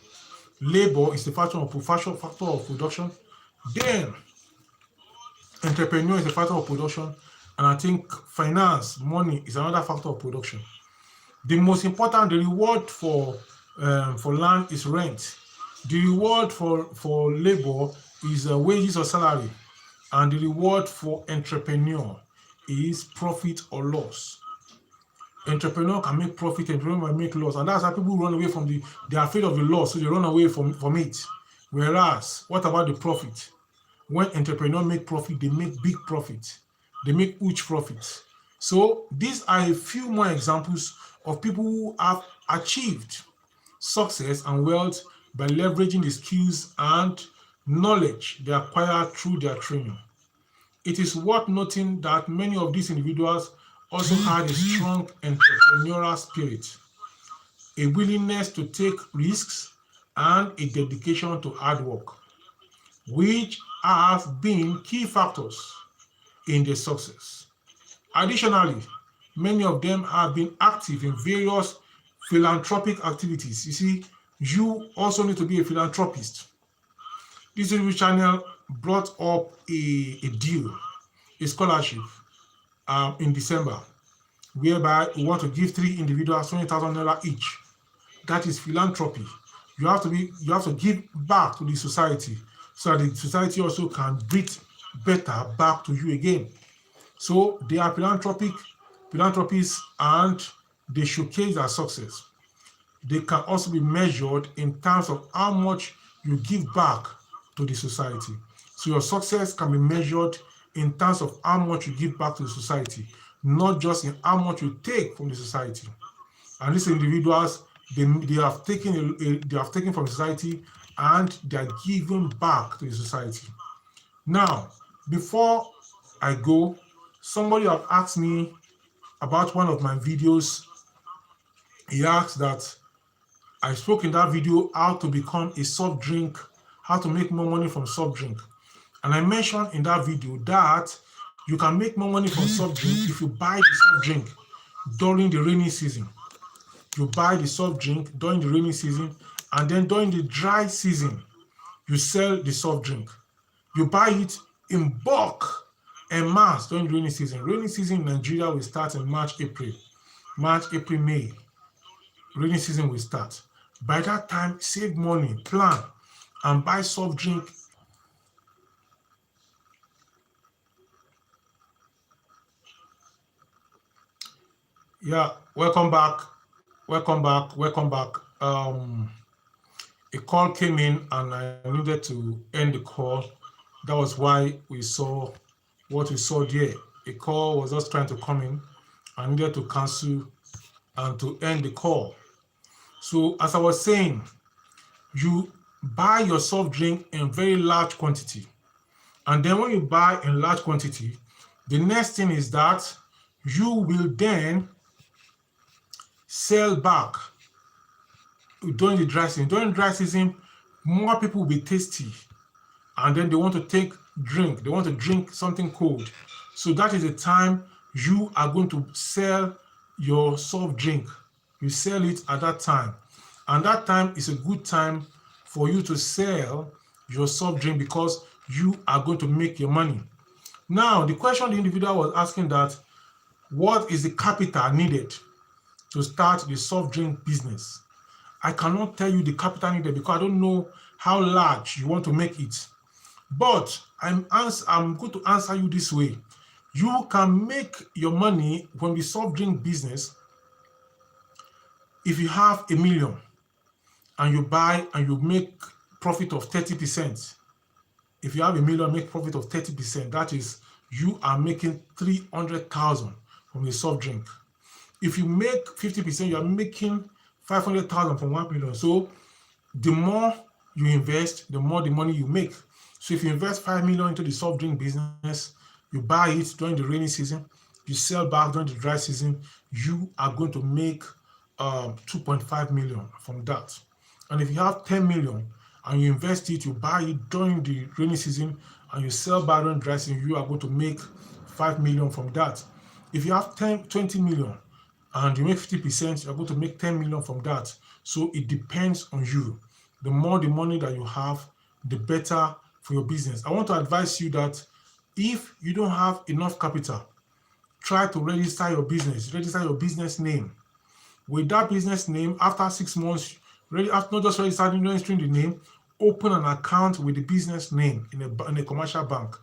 Speaker 1: Labor is a factor of production. Then entrepreneur is a factor of production. And I think finance, money is another factor of production. The most important, the reward for land is rent. The reward for labor is wages or salary. And the reward for entrepreneur is profit or loss. Entrepreneur can make profit, entrepreneur can make loss, and that's how people run away from they're afraid of the loss, so they run away from it. Whereas, what about the profit? When entrepreneur make profit, they make big profit. They make huge profits. So these are a few more examples of people who have achieved success and wealth by leveraging the skills and knowledge they acquire through their training. It is worth noting that many of these individuals also had a strong entrepreneurial spirit, a willingness to take risks, and a dedication to hard work, which have been key factors in their success. Additionally, many of them have been active in various philanthropic activities. You see, you also need to be a philanthropist. This YouTube channel brought up a deal, a scholarship in December, whereby we want to give 3 individuals 20,000 naira each. That is philanthropy. You have to give back to the society so that the society also can breathe better back to you again. So they are philanthropists, and they showcase their success. They can also be measured in terms of how much you give back to the society. So your success can be measured in terms of how much you give back to the society, not just in how much you take from the society. And these individuals, they have taken from society, and they are giving back to the society. Now, before I go, somebody have asked me about one of my videos. He asked that I spoke in that video how to become a soft drink, how to make more money from soft drink. And I mentioned in that video that you can make more money from soft drink if you buy the soft drink during the rainy season. You buy the soft drink during the rainy season, and then during the dry season, you sell the soft drink. You buy it in bulk and mass during the rainy season. Rainy season in Nigeria will start in March, April, May. Rainy season will start. By that time, save money, plan, and buy soft drink. Yeah, welcome back. A call came in and I needed to end the call. That was why we saw what we saw there. A call was just trying to come in. I needed to cancel and to end the call. So as I was saying, you buy your soft drink in very large quantity. And then when you buy in large quantity, the next thing is that you will then sell back during the dry season. During dry season, more people will be thirsty, and then they want to they want to drink something cold. So that is the time you are going to sell your soft drink. You sell it at that time. And that time is a good time for you to sell your soft drink because you are going to make your money. Now, the question the individual was asking that, what is the capital needed to start the soft drink business? I cannot tell you the capital needed because I don't know how large you want to make it. But I'm going to answer you this way. You can make your money from the soft drink business if you have 1 million and you buy and you make profit of 30%. If you have 1 million, make profit of 30%. That is, you are making 300,000 from the soft drink. If you make 50%, you are making 500,000 from 1 million. So the more you invest, the more the money you make. So if you invest 5 million into the soft drink business, you buy it during the rainy season, you sell back during the dry season, you are going to make 2.5 million from that. And if you have 10 million and you invest it, you buy it during the rainy season and you sell back during dry season, you are going to make 5 million from that. If you have 20 million and you make 50%, you're going to make 10 million from that. So it depends on you. The more the money that you have, the better for your business. I want to advise you that if you don't have enough capital, try to register your business name. With that business name, after 6 months, not just registering the name, open an account with the business name in a commercial bank.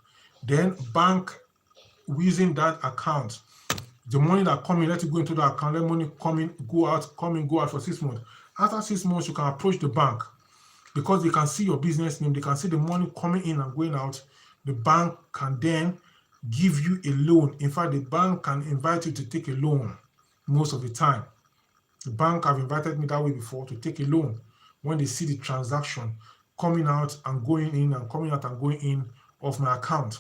Speaker 1: Then bank using that account. The money that come in, let it go into the account, let money come in, go out for 6 months. After 6 months, you can approach the bank because they can see your business name, they can see the money coming in and going out. The bank can then give you a loan. In fact, the bank can invite you to take a loan most of the time. The bank have invited me that way before to take a loan when they see the transaction coming out and going in and coming out and going in of my account.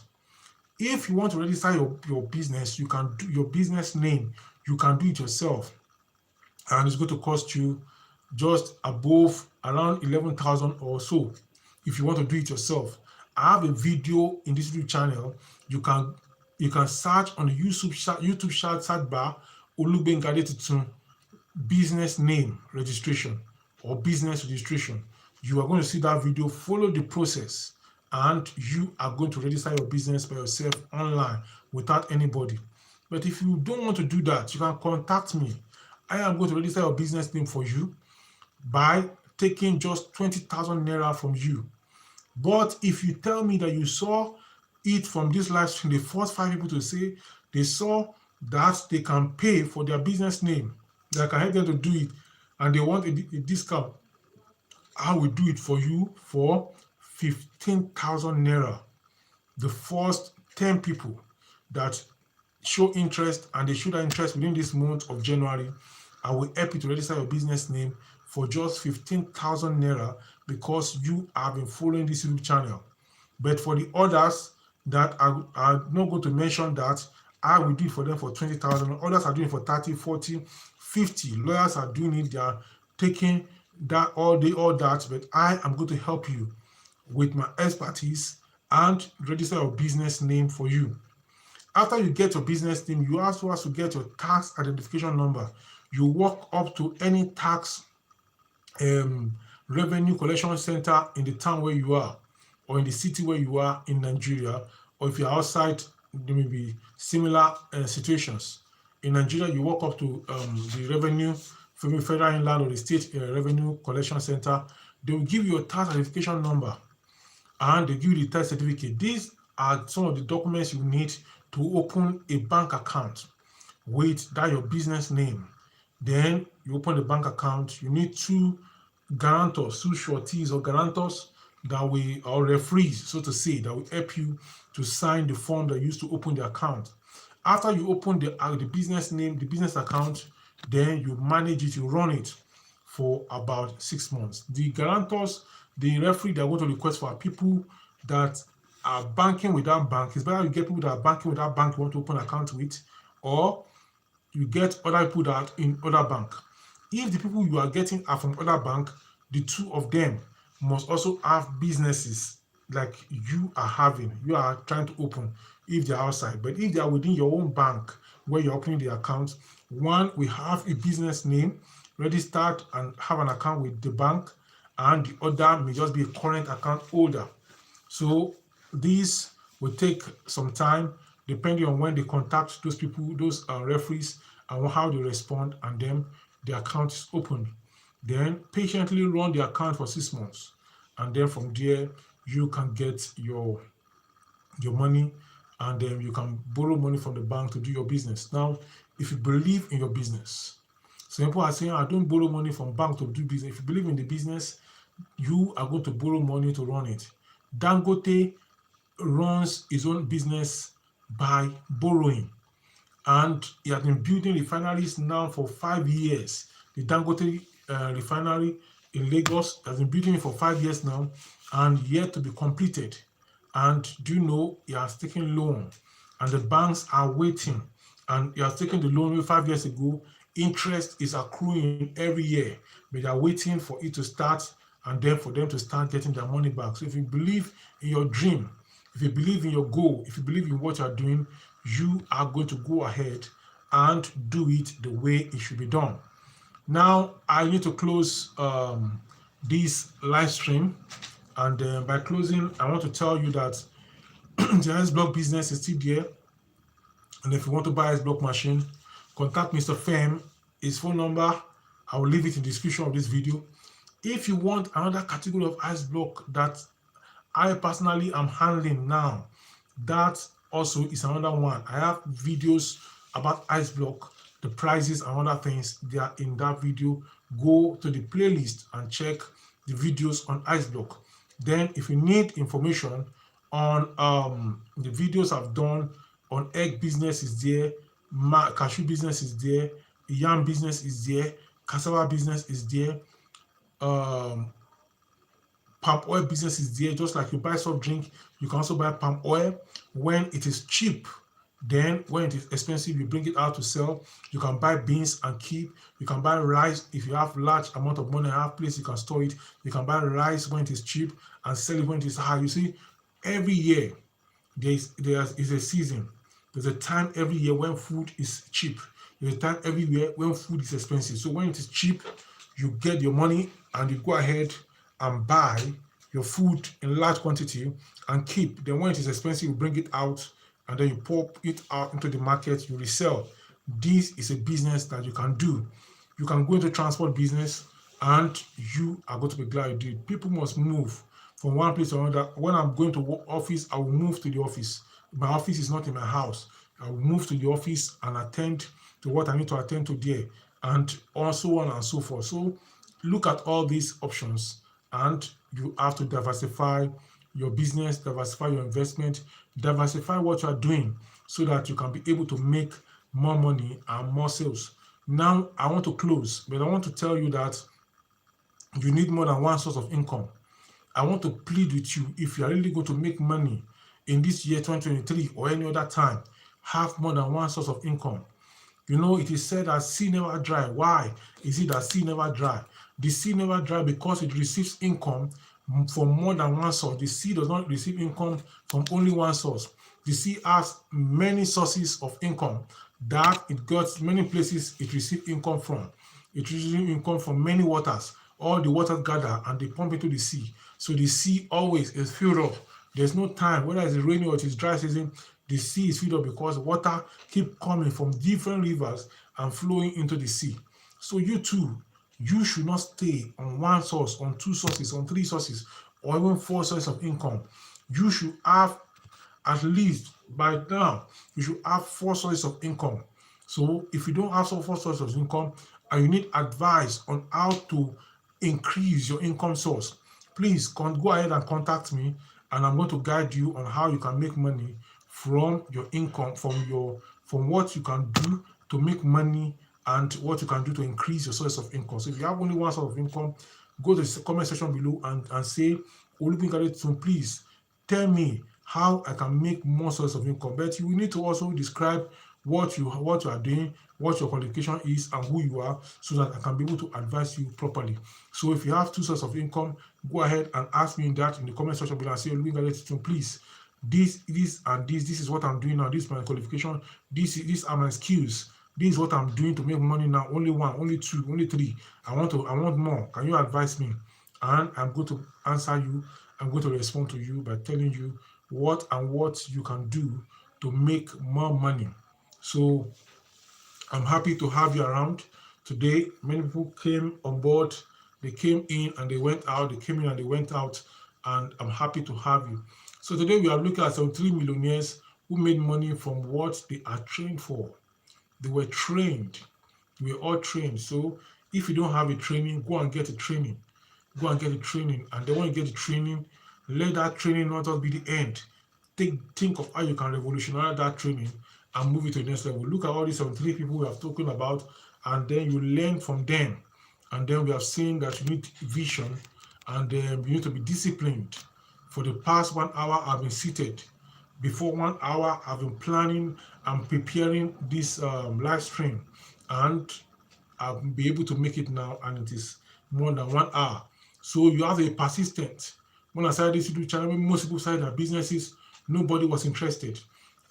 Speaker 1: If you want to register your business, you can do your business name, you can do it yourself. And it's going to cost you just above around 11,000 or so if you want to do it yourself. I have a video in this YouTube channel. You can search on the YouTube search bar Olugbenga Adetitun business name registration or business registration. You are going to see that video, follow the process, and you are going to register your business by yourself online without anybody. But if you don't want to do that, you can contact me. I am going to register your business name for you by taking just 20,000 naira from you. But if you tell me that you saw it from this live stream, the first 5 people to say they saw that they can pay for their business name, that can help them to do it, and they want a discount, I will do it for you for 15,000 naira. The first 10 people that show interest and they show that interest within this month of January, I will help you to register your business name for just 15,000 naira because you have been following this YouTube channel. But for the others that I'm not going to mention, that I will do it for them for 20,000. Others are doing it for 30, 40, 50. Lawyers are doing it. They are taking that all that. But I am going to help you with my expertise and register your business name for you. After you get your business name, you also have to get your tax identification number. You walk up to any tax revenue collection center in the town where you are, or in the city where you are in Nigeria, or if you're outside, there may be similar situations. In Nigeria, you walk up to the revenue, federal inland or the state revenue collection center. They will give you a tax identification number and they give you the tax certificate. These are some of the documents you need to open a bank account with that your business name. Then you open the bank account. You need 2 guarantors, 2 sureties or guarantors that will, or referees, so to say, that will help you to sign the form that you use to open the account. After you open the business name, the business account, then you manage it, you run it for about 6 months. The guarantors, the referee that are going to request for people that are banking with that bank. It's better you get people that are banking with that bank you want to open an account with, or you get other people that are in other bank. If the people you are getting are from other bank, the 2 of them must also have businesses like you are having, you are trying to open if they're outside. But if they are within your own bank where you're opening the account, one will have a business name registered and have an account with the bank, and the other may just be a current account holder. So this will take some time depending on when they contact those people, those referees, and how they respond, and then the account is opened. Then patiently run the account for 6 months, and then from there you can get your money, and then you can borrow money from the bank to do your business. Now, if you believe in your business, some people are saying, I don't borrow money from bank to do business. If you believe in the business, you are going to borrow money to run it. Dangote runs his own business by borrowing, and he has been building refineries now for 5 years. The Dangote refinery in Lagos has been building it for 5 years now and yet to be completed. And do you know, he has taken loan and the banks are waiting, and he has taken the loan 5 years ago. Interest is accruing every year, but they are waiting for it to start and then for them to start getting their money back. So if you believe in your dream, if you believe in your goal, if you believe in what you are doing, you are going to go ahead and do it the way it should be done. Now I need to close this live stream, and by closing, I want to tell you that the ice block business is still there. And if you want to buy ice block machine, contact Mr. Fem. His phone number, I will leave it in the description of this video. If you want another category of ice block that I personally am handling now, that also is another one. I have videos about ice block, the prices and other things. They are in that video. Go to the playlist and check the videos on ice block. Then if you need information on the videos I've done on egg business is there, cashew business is there, yam business is there, cassava business is there, um, palm oil business is there. Just like you buy soft drink, you can also buy palm oil when it is cheap. Then when it is expensive, you bring it out to sell. You can buy beans and keep. You can buy rice if you have large amount of money and have place you can store it. You can buy rice when it is cheap and sell it when it is high. You see, every year there is a season. There's a time every year when food is cheap. There's a time every year when food is expensive. So when it is cheap, you get your money and you go ahead and buy your food in large quantity and keep. Then when it is expensive, you bring it out and then you pop it out into the market, you resell. This is a business that you can do. You can go into transport business and you are going to be glad you did. People must move from one place to another. When I'm going to office, I will move to the office. My office is not in my house. I will move to the office and attend to what I need to attend to there, and so on and so forth. So look at all these options, and you have to diversify your business, diversify your investment, diversify what you are doing so that you can be able to make more money and more sales. Now, I want to close, but I want to tell you that you need more than one source of income. I want to plead with you, if you are really going to make money in this year 2023 or any other time, have more than one source of income. You know, it is said that sea never dry. Why is it that sea never dry? The sea never dry because it receives income from more than one source. The sea does not receive income from only one source. The sea has many sources of income that it got many places it receives income from. It receives income from many waters. All the waters gather and they pump into the sea. So the sea always is filled up. There's no time, whether it's rainy or it is dry season, the sea is filled up because water keep coming from different rivers and flowing into the sea. So you too, you should not stay on one source, on two sources, on three sources, or even four sources of income. You should have at least by now, you should have four sources of income. So if you don't have some four sources of income and you need advice on how to increase your income source, please go ahead and contact me, and I'm going to guide you on how you can make money from your income, from what you can do to make money and what you can do to increase your source of income. So if you have only one source of income, go to the comment section below and say, Olugbenga Adetitun, please tell me how I can make more source of income. But you will need to also describe what you are doing, what your qualification is, and who you are, so that I can be able to advise you properly. So if you have two sources of income, go ahead and ask me that in the comment section below and say, Olugbenga Adetitun, please, this and this is what I'm doing now, this is my qualification, these are my skills, this is what I'm doing to make money now. Only one, only two, only three. I want more. Can you advise me? And I'm going to answer you. I'm going to respond to you by telling you what you can do to make more money. So I'm happy to have you around today. Many people came on board. They came in and they went out. They came in and they went out. And I'm happy to have you. So today we are looking at some 3 millionaires who made money from what they are trained for. They were trained. We were all trained. So if you don't have a training, go and get a training. Go and get a training. And then when you get the training, let that training not just be the end. Think of how you can revolutionize that training and move it to the next level. Look at all these 73 people we have spoken about, and then you learn from them. And then we have seen that you need vision, and you need to be disciplined. For the past 1 hour, I've been seated. Before 1 hour, I've been planning and preparing this live stream, and I'll be able to make it now, and it is more than 1 hour. So you have a persistent. When I started this YouTube channel, most people started their businesses, nobody was interested.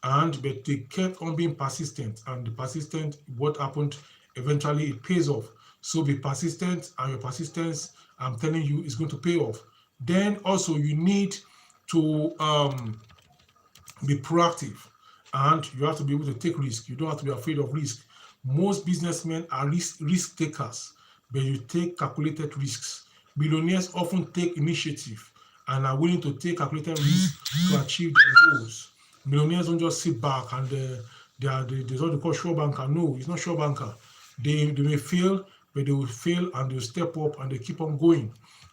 Speaker 1: but they kept on being persistent, and the persistent, what happened eventually, it pays off. So be persistent, and your persistence, I'm telling you, is going to pay off. Then also you need to be proactive, and you have to be able to take risk. You don't have to be afraid of risk. Most businessmen are risk takers, but you take calculated risks. Millionaires often take initiative and are willing to take calculated risks to achieve their goals. Millionaires don't just sit back and there's what they call sure banker. No, it's not sure banker. They may fail, but they will fail and they'll step up and they keep on going.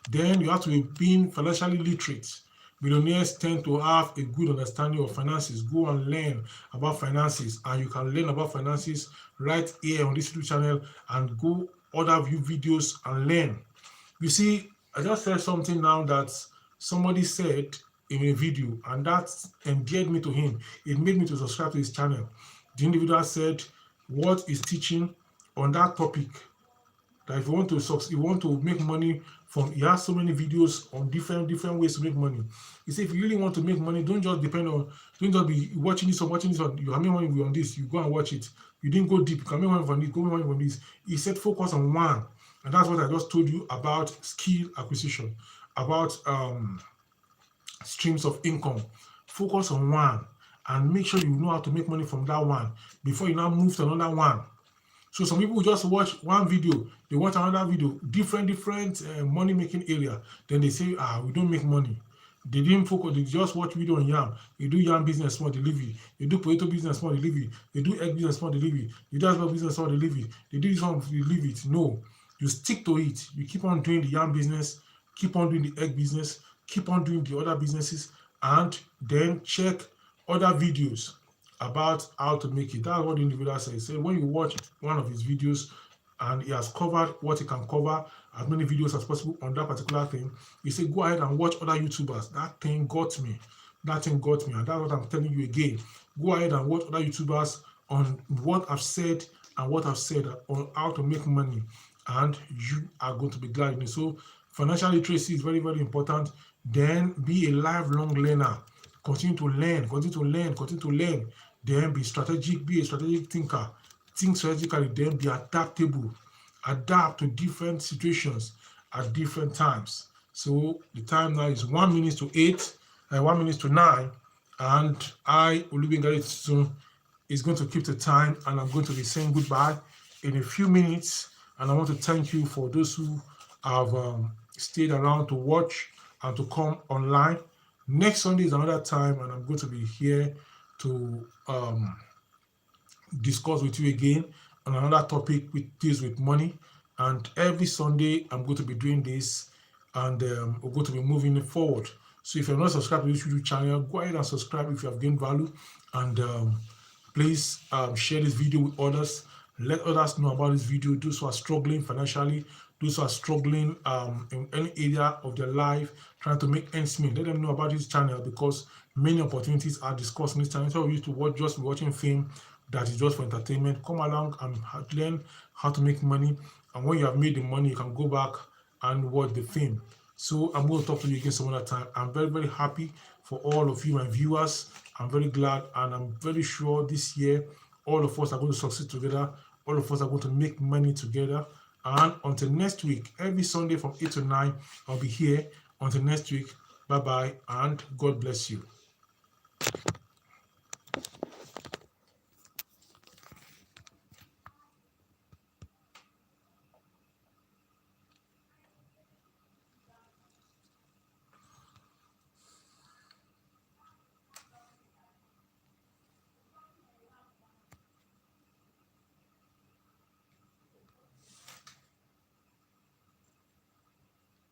Speaker 1: Then you have to be being financially literate. Millionaires tend to have a good understanding of finances. Go and learn about finances, and you can learn about finances right here on this YouTube channel, and go other view videos and learn. You see, I just said something now that somebody said in a video, and that endeared me to him. It made me to subscribe to his channel. The individual said what he's teaching on that topic, that if you want to succeed, you want to make money from, he has so many videos on different ways to make money. He said if you really want to make money, don't just be watching this or watching this on, you can make money on this, you go and watch it. You didn't go deep, you can make money from this, go make money from this. He said focus on one, and that's what I just told you about skill acquisition, about streams of income. Focus on one and make sure you know how to make money from that one before you now move to another one. So some people just watch one video, they watch another video, different money making area. Then they say, we don't make money. They didn't focus, they just watch video on yam. They do yam business, small delivery. They do potato business, small delivery. They do egg business, small delivery. They do asphalt business, small delivery. They do this one, you leave it. No, you stick to it. You keep on doing the yam business, keep on doing the egg business, keep on doing the other businesses, and then check other videos about how to make it. That's what the individual says. He said when you watch one of his videos and he has covered what he can cover, as many videos as possible on that particular thing, he said go ahead and watch other YouTubers. That thing got me. That thing got me. And that's what I'm telling you again. Go ahead and watch other YouTubers on what I've said and what I've said on how to make money, and you are going to be glad in it. So financial literacy is very, very important. Then be a lifelong learner. Continue to learn, continue to learn, continue to learn. Then be strategic, be a strategic thinker. Think strategically, then be adaptable. Adapt to different situations at different times. So the time now is 1 minute to 8, 1 minute to 9, and I, Olugbenga Adetitun, is going to keep the time, and I'm going to be saying goodbye in a few minutes. And I want to thank you for those who have stayed around to watch and to come online. Next Sunday is another time, and I'm going to be here to discuss with you again on another topic which deals with money. And every Sunday, I'm going to be doing this, and we're going to be moving it forward. So if you're not subscribed to this YouTube channel, go ahead and subscribe if you have gained value, and please share this video with others. Let others know about this video. Those who are struggling financially, those who are struggling in any area of their life, trying to make ends meet. Let them know about this channel, because many opportunities are discussed in this channel. So we used to watch, just watching film that is just for entertainment. Come along and learn how to make money. And when you have made the money, you can go back and watch the film. So I'm going to talk to you again some other time. I'm very, very happy for all of you, my viewers. I'm very glad, and I'm very sure this year all of us are going to succeed together. All of us are going to make money together. And until next week, every Sunday from 8 to 9, I'll be here. Until next week, bye-bye, and God bless you.